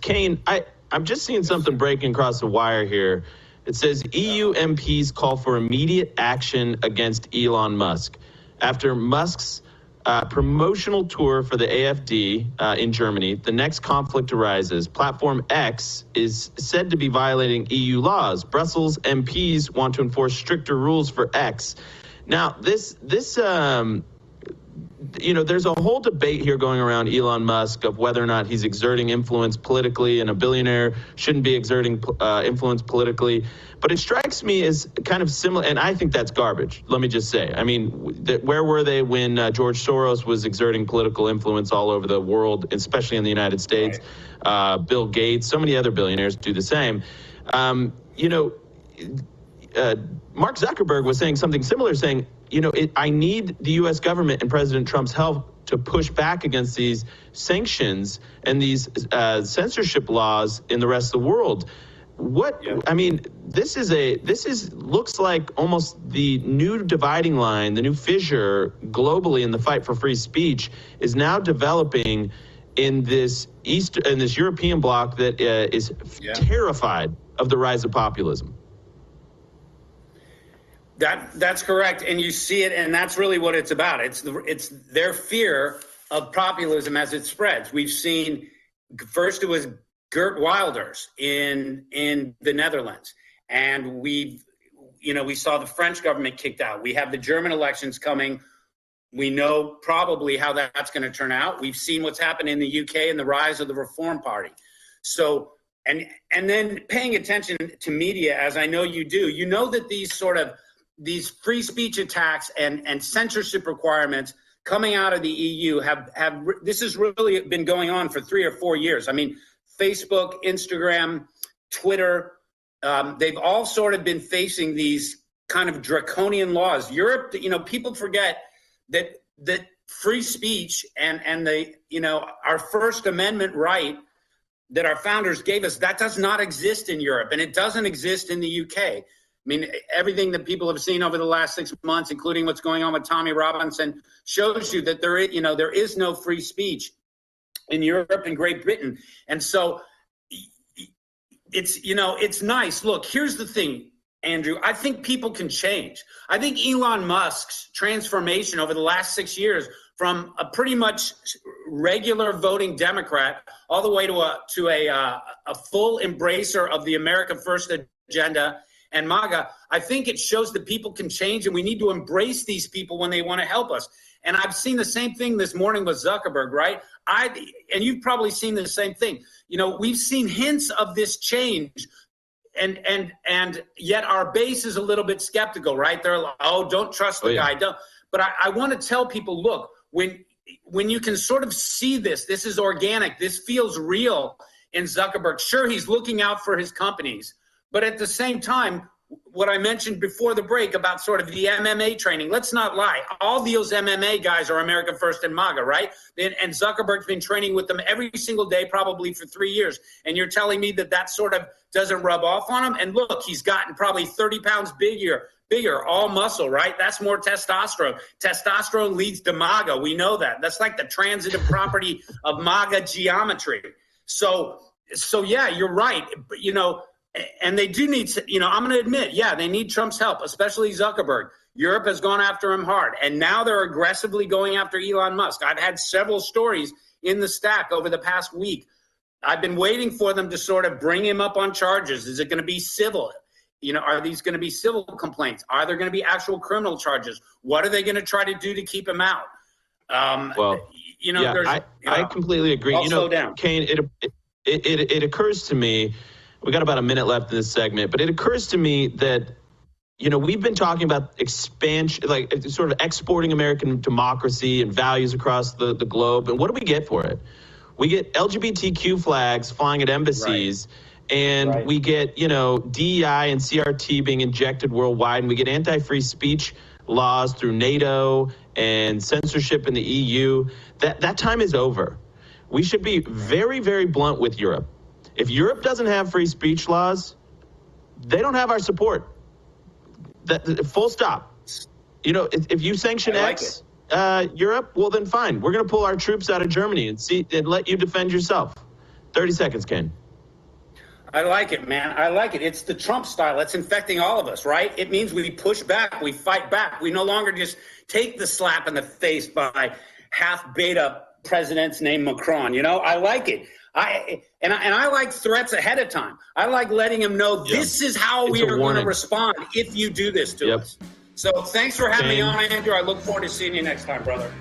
Kane, I'm just seeing something breaking across the wire here. It says EU MPs call for immediate action against Elon Musk after Musk's promotional tour for the AfD in Germany. The next conflict arises. Platform X is said to be violating EU laws. Brussels MPs want to enforce stricter rules for X. Now, there's a whole debate here going around Elon Musk of whether or not he's exerting influence politically, and a billionaire shouldn't be exerting influence politically. But it strikes me as kind of similar, and I think that's garbage, let me just say. I mean, where were they when George Soros was exerting political influence all over the world, especially in the United States? Right. Bill Gates, so many other billionaires do the same. Mark Zuckerberg was saying something similar, saying, I need the U.S. government and President Trump's help to push back against these sanctions and these censorship laws in the rest of the world. I mean, this looks like almost the new dividing line, the new fissure globally in the fight for free speech is now developing in this European bloc that is terrified of the rise of populism. That's correct, and you see it, and that's really what it's about. It's their fear of populism as it spreads. We've seen first it was Geert Wilders in the Netherlands, and we saw the French government kicked out. We have the German elections coming. We know probably how that's going to turn out. We've seen what's happened in the UK and the rise of the Reform Party. So, and then paying attention to media, as I know you do, you know that these free speech attacks and censorship requirements coming out of the EU this has really been going on for 3 or 4 years. I mean, Facebook, Instagram, Twitter, they've all sort of been facing these kind of draconian laws. Europe, people forget that free speech and our First Amendment right that our founders gave us, that does not exist in Europe, and it doesn't exist in the UK. I mean, everything that people have seen over the last 6 months, including what's going on with Tommy Robinson, shows you that there is no free speech in Europe and Great Britain. And so it's nice. Look, here's the thing, Andrew. I think people can change. I think Elon Musk's transformation over the last 6 years from a pretty much regular voting Democrat all the way to a full embracer of the America First agenda and MAGA, I think it shows that people can change, and we need to embrace these people when they want to help us. And I've seen the same thing this morning with Zuckerberg, right? And you've probably seen the same thing. We've seen hints of this change, and yet our base is a little bit skeptical, right? They're like, oh, don't trust the guy. Don't. But I want to tell people, look, when you can sort of see this is organic. This feels real in Zuckerberg. Sure, he's looking out for his companies. But at the same time, what I mentioned before the break about sort of the MMA training, let's not lie. All those MMA guys are America First and MAGA, right? And Zuckerberg's been training with them every single day, probably for 3 years. And you're telling me that sort of doesn't rub off on him? And look, he's gotten probably 30 pounds bigger, all muscle, right? That's more testosterone. Testosterone leads to MAGA. We know that. That's like the transitive property of MAGA geometry. So yeah, you're right. But, and they do need, I'm going to admit, they need Trump's help, especially Zuckerberg. Europe has gone after him hard, and now they're aggressively going after Elon Musk. I've had several stories in the stack over the past week. I've been waiting for them to sort of bring him up on charges. Is it going to be civil? Are these going to be civil complaints? Are there going to be actual criminal charges? What are they going to try to do to keep him out? I completely agree. Slow down. Kane, it occurs to me, we got about a minute left in this segment, but it occurs to me that, we've been talking about expansion, like sort of exporting American democracy and values across the globe. And what do we get for it? We get LGBTQ flags flying at embassies, and we get, DEI and CRT being injected worldwide, and we get anti-free speech laws through NATO and censorship in the EU. That time is over. We should be very, very blunt with Europe. If Europe doesn't have free speech laws, they don't have our support. Full stop. If you sanction X, Europe, well then fine. We're going to pull our troops out of Germany and let you defend yourself. 30 seconds, Ken. I like it, man. I like it. It's the Trump style. It's infecting all of us, right? It means we push back. We fight back. We no longer just take the slap in the face by half-beta presidents named Macron. You know, I like it. I like threats ahead of time. I like letting him know this is how we are going to respond if you do this to us. So thanks for having me on, Andrew. I look forward to seeing you next time, brother.